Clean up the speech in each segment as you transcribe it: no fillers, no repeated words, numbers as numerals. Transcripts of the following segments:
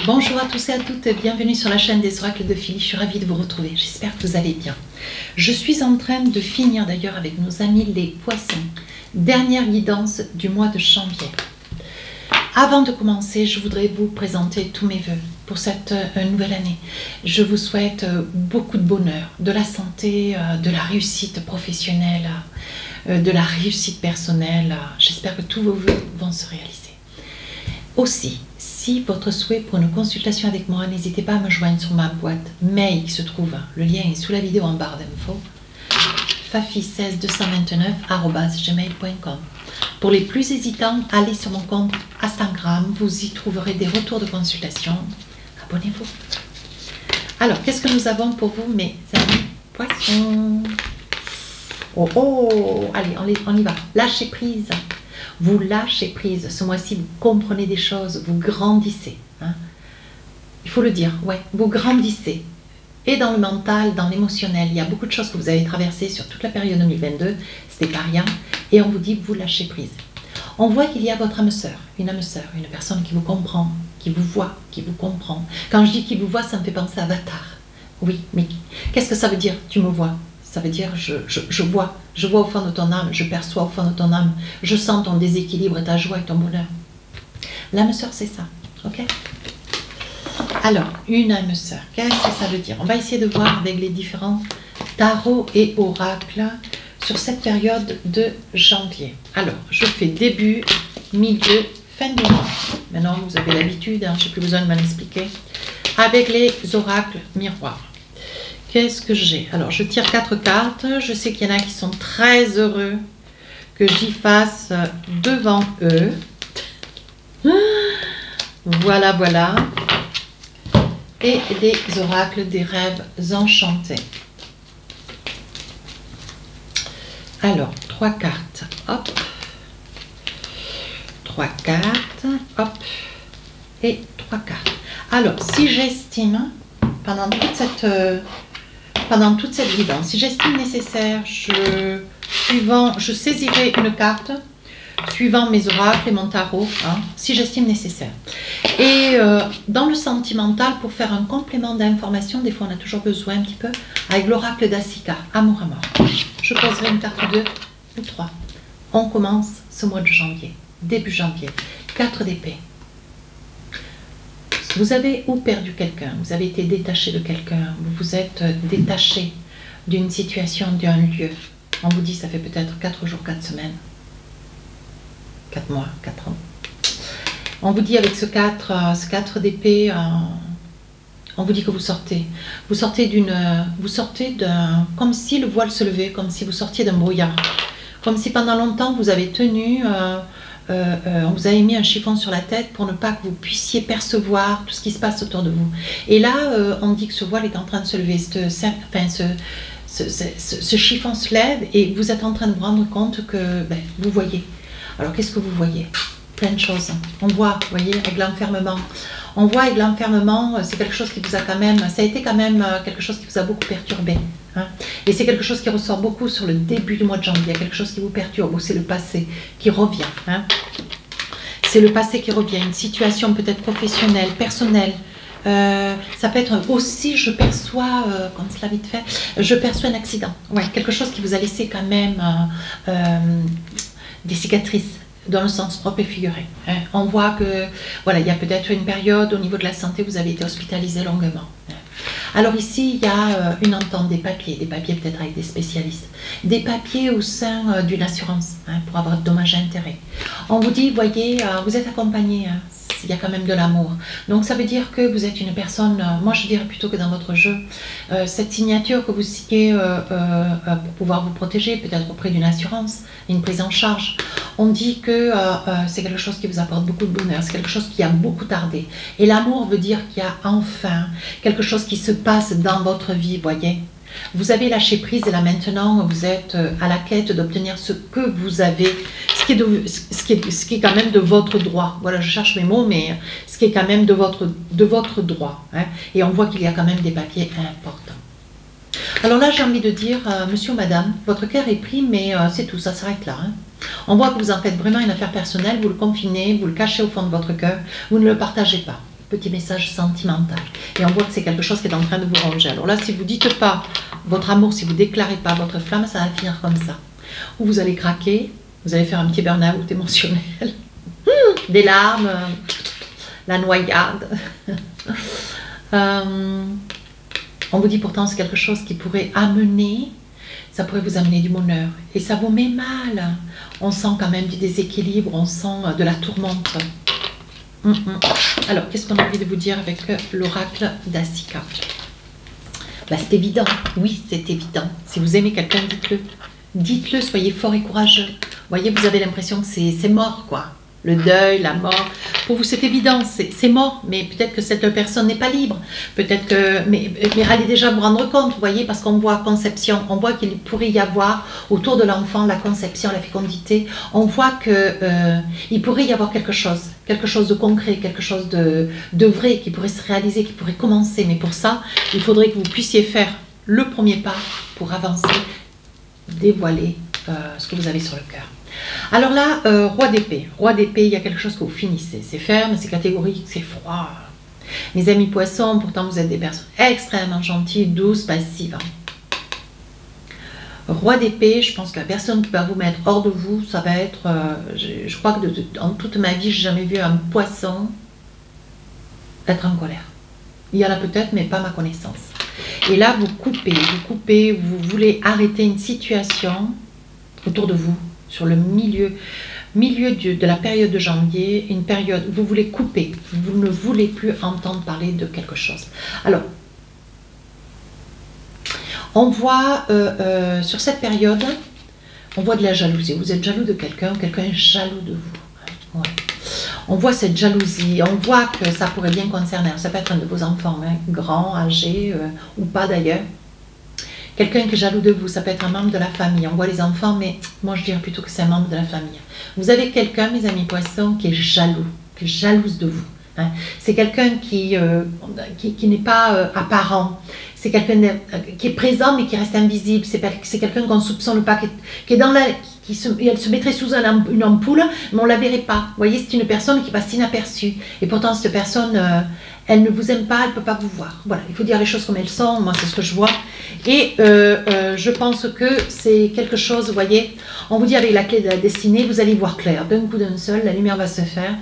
Bonjour à tous et à toutes, bienvenue sur la chaîne des oracles de Philly, je suis ravie de vous retrouver, j'espère que vous allez bien. Je suis en train de finir d'ailleurs avec nos amis les poissons, dernière guidance du mois de janvier. Avant de commencer, je voudrais vous présenter tous mes vœux pour cette nouvelle année. Je vous souhaite beaucoup de bonheur, de la santé, de la réussite professionnelle, de la réussite personnelle. J'espère que tous vos vœux vont se réaliser. Aussi, si votre souhait pour une consultation avec moi, n'hésitez pas à me joindre sur ma boîte mail qui se trouve, le lien est sous la vidéo en barre d'infos, fafi16229@gmail.com. Pour les plus hésitants, allez sur mon compte Instagram, vous y trouverez des retours de consultation. Abonnez-vous. Alors, qu'est-ce que nous avons pour vous, mes amis poissons? Oh, oh, allez, on y va. Lâchez prise. Vous lâchez prise. Ce mois-ci, vous comprenez des choses, vous grandissez. Hein. Il faut le dire, ouais, vous grandissez. Et dans le mental, dans l'émotionnel, il y a beaucoup de choses que vous avez traversées sur toute la période 2022. C'était pas rien. Et on vous dit, vous lâchez prise. On voit qu'il y a votre âme sœur, une personne qui vous comprend, qui vous voit, qui vous comprend. Quand je dis qui vous voit, ça me fait penser à Avatar. Oui, mais qu'est-ce que ça veut dire, tu me vois? Ça veut dire, je vois au fond de ton âme, je perçois au fond de ton âme, je sens ton déséquilibre, ta joie et ton bonheur. L'âme sœur, c'est ça, ok? Alors, une âme sœur, qu'est-ce que ça veut dire? On va essayer de voir avec les différents tarots et oracles sur cette période de janvier. Alors, je fais début, milieu, fin du mois. Maintenant, vous avez l'habitude, hein, je n'ai plus besoin de m'en expliquer. Avec les oracles miroirs. Qu'est-ce que j'ai? Alors, je tire 4 cartes. Je sais qu'il y en a qui sont très heureux que j'y fasse devant eux. Voilà, voilà. Et des oracles des rêves enchantés. Alors, 3 cartes. Hop. 3 cartes. Hop. Et 3 cartes. Alors, si j'estime, pendant toute cette guidance, si j'estime nécessaire, je saisirai une carte suivant mes oracles et mon tarot, hein, si j'estime nécessaire. Et dans le sentimental, pour faire un complément d'information, des fois on a toujours besoin un petit peu, avec l'oracle d'Asika, amour à mort. Je poserai une carte 2 ou 3. On commence ce mois de janvier, début janvier, 4 d'épée. Vous avez ou perdu quelqu'un, vous avez été détaché de quelqu'un, vous vous êtes détaché d'une situation, d'un lieu. On vous dit ça fait peut-être 4 jours, 4 semaines, 4 mois, 4 ans. On vous dit avec ce 4 d'épée, on vous dit que vous sortez d'un, comme si le voile se levait, comme si vous sortiez d'un brouillard, comme si pendant longtemps vous avez tenu, on vous avait mis un chiffon sur la tête pour ne pas que vous puissiez percevoir tout ce qui se passe autour de vous. Et là, on dit que ce voile est en train de se lever, ce chiffon se lève et vous êtes en train de vous rendre compte que vous voyez. Alors qu'est-ce que vous voyez? Plein de choses. On voit, vous voyez, avec l'enfermement. On voit avec l'enfermement, c'est quelque chose qui vous a quand même, ça a été quand même quelque chose qui vous a beaucoup perturbé. Hein. Et c'est quelque chose qui ressort beaucoup sur le début du mois de janvier. Il y a quelque chose qui vous perturbe, ou c'est le passé qui revient. Hein. C'est le passé qui revient, une situation peut-être professionnelle, personnelle. Ça peut être aussi, je perçois, comme cela vite fait, je perçois un accident. Ouais, quelque chose qui vous a laissé quand même des cicatrices, dans le sens propre et figuré. Hein. On voit que, voilà, il y a peut-être une période au niveau de la santé, vous avez été hospitalisé longuement. Hein. Alors ici, il y a une entente des papiers peut-être avec des spécialistes, des papiers au sein d'une assurance, hein, pour avoir de dommages et intérêts. On vous dit, voyez, vous êtes accompagné, hein, il y a quand même de l'amour. Donc ça veut dire que vous êtes une personne, moi je dirais plutôt que dans votre jeu, cette signature que vous signez pour pouvoir vous protéger, peut-être auprès d'une assurance, une prise en charge. On dit que c'est quelque chose qui vous apporte beaucoup de bonheur, c'est quelque chose qui a beaucoup tardé. Et l'amour veut dire qu'il y a enfin quelque chose qui se passe dans votre vie, voyez. Vous avez lâché prise et là maintenant vous êtes à la quête d'obtenir ce que vous avez, ce qui est quand même de votre droit. Voilà, je cherche mes mots, mais ce qui est quand même de votre droit. Hein. Et on voit qu'il y a quand même des papiers importants. Alors là, j'ai envie de dire, monsieur ou madame, votre cœur est pris, mais c'est tout, ça s'arrête là. Hein. On voit que vous en faites vraiment une affaire personnelle, vous le confinez, vous le cachez au fond de votre cœur, vous ne le partagez pas. Petit message sentimental. Et on voit que c'est quelque chose qui est en train de vous ronger. Alors là, si vous ne dites pas votre amour, si vous ne déclarez pas votre flamme, ça va finir comme ça. Ou vous allez craquer, vous allez faire un petit burn-out émotionnel, des larmes, la noyade. On vous dit pourtant c'est quelque chose qui pourrait amener, ça pourrait vous amener du bonheur. Et ça vous met mal. On sent quand même du déséquilibre, on sent de la tourmente. Alors, qu'est-ce qu'on a envie de vous dire avec l'oracle d'Asika? C'est évident, oui, c'est évident. Si vous aimez quelqu'un, dites-le. Dites-le, soyez fort et courageux. Vous voyez, vous avez l'impression que c'est mort, quoi. Le deuil, la mort. Pour vous, c'est évident, c'est mort. Mais peut-être que cette personne n'est pas libre. Peut-être que... Mais allez déjà vous rendre compte, vous voyez, parce qu'on voit conception. On voit qu'il pourrait y avoir, autour de l'enfant, la conception, la fécondité. On voit qu'il pourrait y avoir quelque chose de concret, quelque chose de vrai, qui pourrait se réaliser, qui pourrait commencer. Mais pour ça, il faudrait que vous puissiez faire le premier pas pour avancer, dévoiler ce que vous avez sur le cœur. Alors là, roi d'épée. Roi d'épée, il y a quelque chose que vous finissez. C'est ferme, c'est catégorique, c'est froid. Mes amis poissons, pourtant vous êtes des personnes extrêmement gentilles, douces, passives. Roi d'épée, je pense que la personne qui va vous mettre hors de vous, ça va être... je crois que en toute ma vie, je n'ai jamais vu un poisson être en colère. Il y en a peut-être, mais pas à ma connaissance. Et là, vous coupez, vous voulez arrêter une situation autour de vous, sur le milieu de la période de janvier, une période où vous voulez couper, vous ne voulez plus entendre parler de quelque chose. Alors, on voit sur cette période, on voit de la jalousie. Vous êtes jaloux de quelqu'un, quelqu'un est jaloux de vous. Ouais. On voit cette jalousie, on voit que ça pourrait bien concerner, ça peut être un de vos enfants, hein, grand, âgé, ou pas d'ailleurs. Quelqu'un qui est jaloux de vous, ça peut être un membre de la famille. On voit les enfants, mais moi je dirais plutôt que c'est un membre de la famille. Vous avez quelqu'un, mes amis poissons, qui est jaloux, qui est jalouse de vous. Hein. C'est quelqu'un qui n'est pas apparent. C'est quelqu'un qui est présent mais qui reste invisible. C'est quelqu'un qu'on ne soupçonne pas, qui est dans la... elle se mettrait sous une ampoule, mais on ne la verrait pas. Vous voyez, c'est une personne qui passe inaperçue. Et pourtant, cette personne, elle ne vous aime pas, elle ne peut pas vous voir. Voilà, il faut dire les choses comme elles sont. Moi, c'est ce que je vois. Et je pense que c'est quelque chose, vous voyez, on vous dit avec la clé de la destinée, vous allez voir clair. D'un coup d'un seul, la lumière va se faire.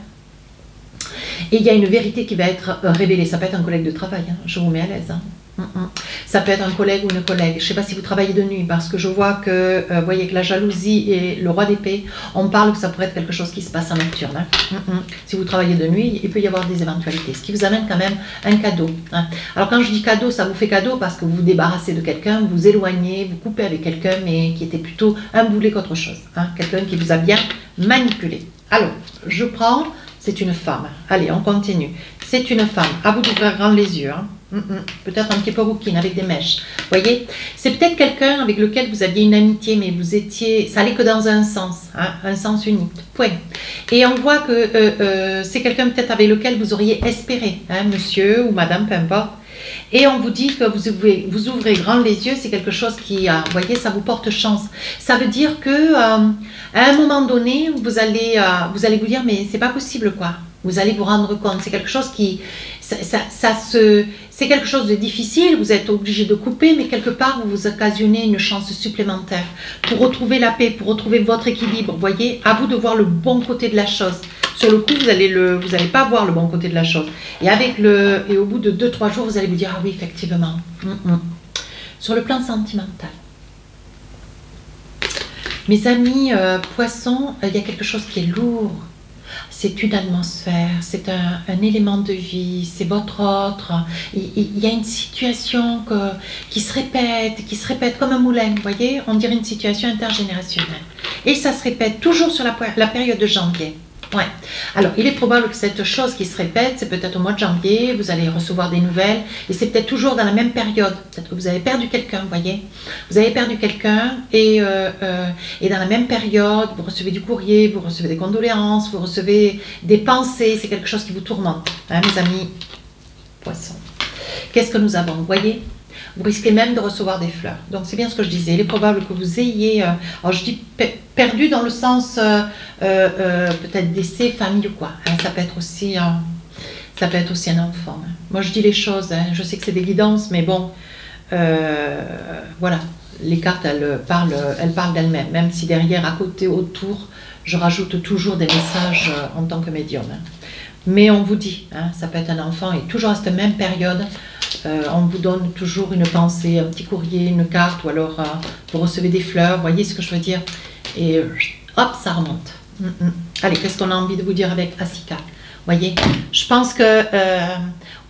Et il y a une vérité qui va être révélée. Ça peut être un collègue de travail, hein. Je vous mets à l'aise. Hein. Ça peut être un collègue ou une collègue. Je ne sais pas si vous travaillez de nuit, parce que je vois que, vous voyez que la jalousie et le roi d'épée, on parle que ça pourrait être quelque chose qui se passe en nocturne. Hein. Si vous travaillez de nuit, il peut y avoir des éventualités, ce qui vous amène quand même un cadeau. Hein. Alors quand je dis cadeau, ça vous fait cadeau parce que vous vous débarrassez de quelqu'un, vous vous éloignez, vous coupez avec quelqu'un, mais qui était plutôt un boulet qu'autre chose. Hein. Quelqu'un qui vous a bien manipulé. Alors, je prends, c'est une femme. Allez, on continue. C'est une femme. À vous d'ouvrir grand les yeux. Hein. Peut-être un petit peu rouquine avec des mèches. Vous voyez, c'est peut-être quelqu'un avec lequel vous aviez une amitié, mais vous étiez, ça allait que dans un sens, hein, un sens unique. Point. Et on voit que c'est quelqu'un peut-être avec lequel vous auriez espéré, hein, monsieur ou madame, peu importe. Et on vous dit que vous ouvrez grand les yeux, c'est quelque chose qui, vous voyez, ça vous porte chance. Ça veut dire que à un moment donné, vous allez vous dire, mais c'est pas possible, quoi. Vous allez vous rendre compte, c'est quelque chose qui, c'est quelque chose de difficile, vous êtes obligé de couper, mais quelque part, vous vous occasionnez une chance supplémentaire pour retrouver la paix, pour retrouver votre équilibre. Vous voyez, à vous de voir le bon côté de la chose. Sur le coup, vous allez pas voir le bon côté de la chose. Et au bout de 2-3 jours, vous allez vous dire, ah oui, effectivement. Sur le plan sentimental. Mes amis poissons, il y a quelque chose qui est lourd. C'est une atmosphère, c'est un élément de vie, c'est votre autre. Il y a une situation qui se répète comme un moulin, vous voyez. On dirait une situation intergénérationnelle. Et ça se répète toujours sur la période de janvier. Ouais. Alors, il est probable que cette chose qui se répète, c'est peut-être au mois de janvier, vous allez recevoir des nouvelles, et c'est peut-être toujours dans la même période. Peut-être que vous avez perdu quelqu'un, vous voyez. Vous avez perdu quelqu'un, et dans la même période, vous recevez du courrier, vous recevez des condoléances, vous recevez des pensées, c'est quelque chose qui vous tourmente, hein, mes amis poissons. Qu'est-ce que nous avons, vous voyez? Vous risquez même de recevoir des fleurs. Donc c'est bien ce que je disais. Il est probable que vous ayez, alors je dis perdu dans le sens peut-être décès, famille ou quoi. Hein, ça peut être aussi Ça peut être aussi un enfant. Hein. Moi, je dis les choses. Hein. Je sais que c'est des guidances, mais bon, voilà. Les cartes, elles parlent d'elles-mêmes. Même si derrière, à côté, autour, je rajoute toujours des messages en tant que médium. Hein. Mais on vous dit, hein, ça peut être un enfant, et toujours à cette même période, on vous donne toujours une pensée, un petit courrier, une carte, ou alors vous recevez des fleurs, vous voyez ce que je veux dire? Et hop, ça remonte. Allez, qu'est-ce qu'on a envie de vous dire avec Asika? Voyez, je pense que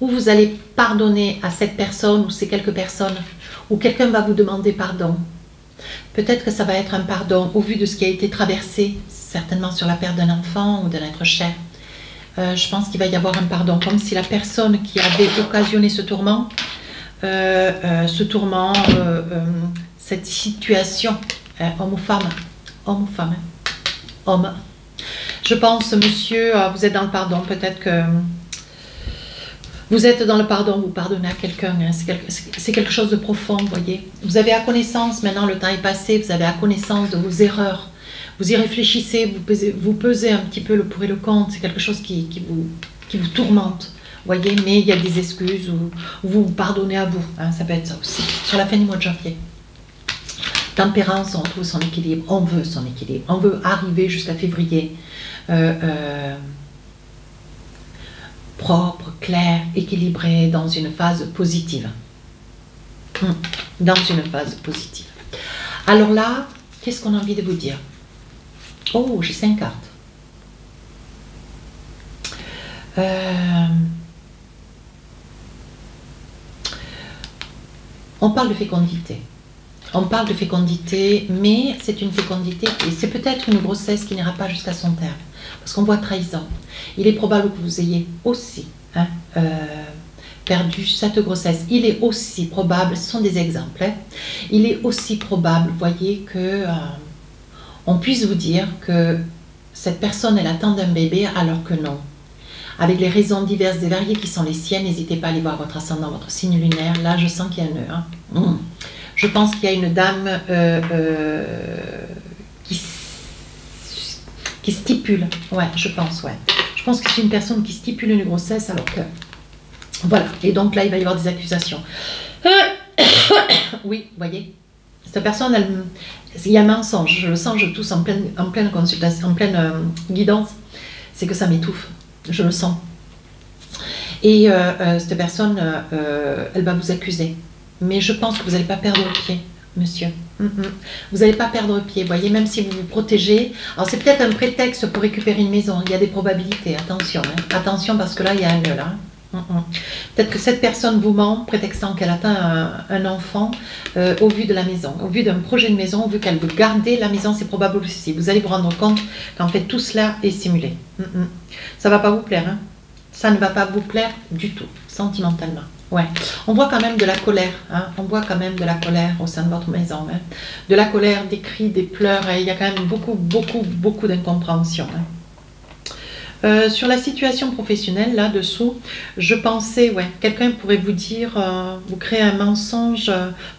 ou vous allez pardonner à cette personne ou ces quelques personnes, ou quelqu'un va vous demander pardon. Peut-être que ça va être un pardon au vu de ce qui a été traversé, certainement sur la perte d'un enfant ou d'un être cher. Je pense qu'il va y avoir un pardon, comme si la personne qui avait occasionné ce tourment, cette situation, homme ou femme, homme ou femme, homme. Je pense, monsieur, vous êtes dans le pardon, peut-être que vous êtes dans le pardon, vous pardonnez à quelqu'un, hein, c'est quelque chose de profond, vous voyez. Vous avez à connaissance, maintenant le temps est passé, vous avez à connaissance de vos erreurs. Vous y réfléchissez, vous pesez un petit peu le pour et le contre, c'est quelque chose qui vous tourmente, voyez, mais il y a des excuses où vous pardonnez à vous, hein, ça peut être ça aussi, sur la fin du mois de janvier. Tempérance, on trouve son équilibre, on veut son équilibre, on veut arriver jusqu'à février, propre, clair, équilibré, dans une phase positive. Dans une phase positive. Alors là, qu'est-ce qu'on a envie de vous dire? Oh, j'ai 5 cartes. On parle de fécondité. On parle de fécondité, mais c'est une fécondité et c'est peut-être une grossesse qui n'ira pas jusqu'à son terme. Parce qu'on voit trahison. Il est probable que vous ayez aussi perdu cette grossesse. Il est aussi probable, ce sont des exemples, hein, il est aussi probable, voyez, que on puisse vous dire que cette personne, elle attend un bébé alors que non. Avec les raisons diverses et variées qui sont les siennes, n'hésitez pas à aller voir votre ascendant, votre signe lunaire. Là, je sens qu'il y a un nœud. Hein. Je pense qu'il y a une dame qui stipule. Ouais, je pense, ouais. Je pense que c'est une personne qui stipule une grossesse alors que... Voilà. Et donc là, il va y avoir des accusations. Oui, vous voyez. Cette personne, il y a un mensonge. Je le sens, je tousse en pleine consultation, en pleine guidance. C'est que ça m'étouffe. Je le sens. Et cette personne, elle va vous accuser. Mais je pense que vous n'allez pas perdre pied, monsieur. Vous n'allez pas perdre pied, voyez, même si vous vous protégez. Alors c'est peut-être un prétexte pour récupérer une maison. Il y a des probabilités, attention. Hein. Attention parce que là, il y a un nœud là. Peut-être que cette personne vous ment, prétextant qu'elle atteint un enfant au vu de la maison, au vu d'un projet de maison, vu qu'elle veut garder la maison, c'est probable aussi. Vous allez vous rendre compte qu'en fait tout cela est simulé. Ça ne va pas vous plaire, hein. Ça ne va pas vous plaire du tout, sentimentalement. Ouais. On voit quand même de la colère, hein. On voit quand même de la colère au sein de votre maison. Hein. De la colère, des cris, des pleurs, et il y a quand même beaucoup d'incompréhension. Hein. Sur la situation professionnelle, là-dessous, je pensais, ouais, quelqu'un pourrait vous dire, vous créez un mensonge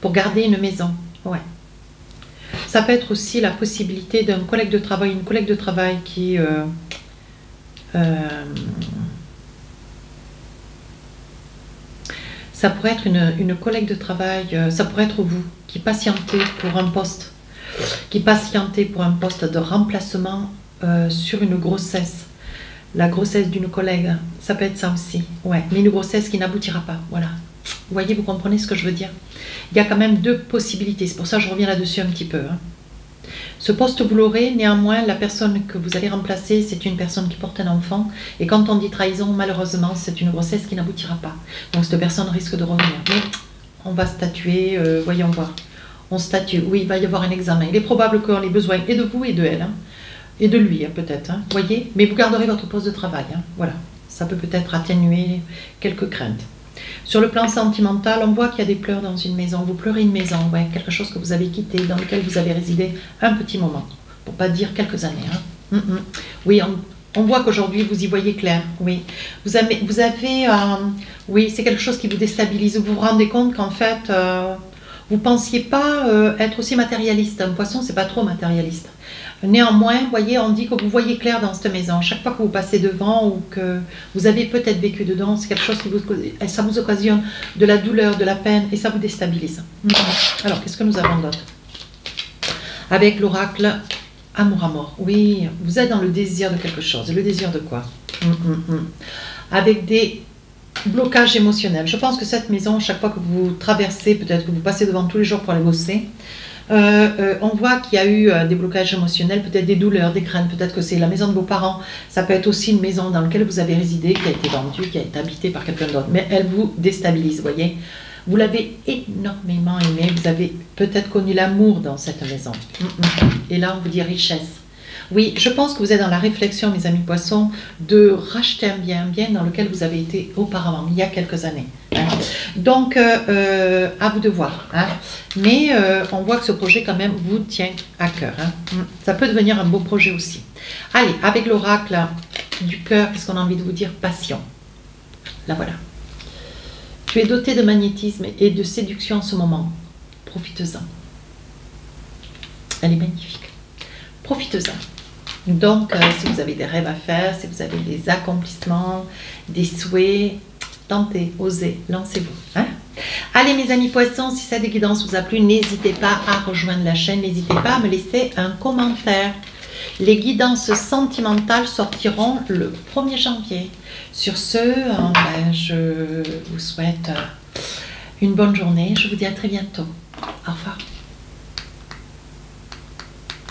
pour garder une maison. Ouais. Ça peut être aussi la possibilité d'un collègue de travail, une collègue de travail qui... ça pourrait être une collègue de travail, ça pourrait être vous, qui patientez pour un poste, de remplacement sur une grossesse. La grossesse d'une collègue, ça peut être ça aussi, ouais, mais une grossesse qui n'aboutira pas, voilà. Vous voyez, vous comprenez ce que je veux dire? Il y a quand même 2 possibilités, c'est pour ça que je reviens là-dessus un petit peu. Hein. Ce poste, vous l'aurez, néanmoins, la personne que vous allez remplacer, c'est une personne qui porte un enfant, et quand on dit trahison, malheureusement, c'est une grossesse qui n'aboutira pas. Donc cette personne risque de revenir. Mais on va statuer, voyons voir. On statue, oui, il va y avoir un examen. Il est probable qu'on ait besoin et de vous et de elle. Hein. Et de lui, hein, peut-être, hein, voyez, mais vous garderez votre poste de travail, hein, voilà, ça peut peut-être atténuer quelques craintes. Sur le plan sentimental, on voit qu'il y a des pleurs dans une maison, vous pleurez une maison, ouais, quelque chose que vous avez quitté, dans lequel vous avez résidé un petit moment, pour pas dire quelques années. Hein. Oui, on voit qu'aujourd'hui, vous y voyez clair, oui. Vous avez oui, c'est quelque chose qui vous déstabilise, vous vous rendez compte qu'en fait, vous ne pensiez pas être aussi matérialiste. Un poisson, c'est pas trop matérialiste. Néanmoins, vous voyez, on dit que vous voyez clair dans cette maison. Chaque fois que vous passez devant ou que vous avez peut-être vécu dedans, c'est quelque chose qui ça vous occasionne de la douleur, de la peine et ça vous déstabilise. Alors, qu'est-ce que nous avons d'autre? Avec l'oracle Amour à mort. Oui, vous êtes dans le désir de quelque chose. Le désir de quoi? Avec des blocages émotionnels. Je pense que cette maison, chaque fois que vous traversez, peut-être que vous passez devant tous les jours pour aller bosser, on voit qu'il y a eu des blocages émotionnels, peut-être des douleurs, des craintes, peut-être que c'est la maison de vos parents, ça peut être aussi une maison dans laquelle vous avez résidé, qui a été vendue, qui a été habitée par quelqu'un d'autre, mais elle vous déstabilise, vous voyez. Vous l'avez énormément aimé, vous avez peut-être connu l'amour dans cette maison. Et là, on vous dit richesse. Oui, je pense que vous êtes dans la réflexion, mes amis poissons, de racheter un bien dans lequel vous avez été auparavant, il y a quelques années. Hein. Donc, à vous de voir. Hein. Mais on voit que ce projet, quand même, vous tient à cœur. Hein. Ça peut devenir un beau projet aussi. Allez, avec l'oracle du cœur, qu'est-ce qu'on a envie de vous dire? Passion. Là, voilà. Tu es doté de magnétisme et de séduction en ce moment. Profite-en. Elle est magnifique. Profite-en. Donc, si vous avez des rêves à faire, si vous avez des accomplissements, des souhaits, tentez, osez, lancez-vous. Hein? Allez, mes amis poissons, si cette guidance vous a plu, n'hésitez pas à rejoindre la chaîne, n'hésitez pas à me laisser un commentaire. Les guidances sentimentales sortiront le 1er janvier. Sur ce, je vous souhaite une bonne journée. Je vous dis à très bientôt. Au revoir.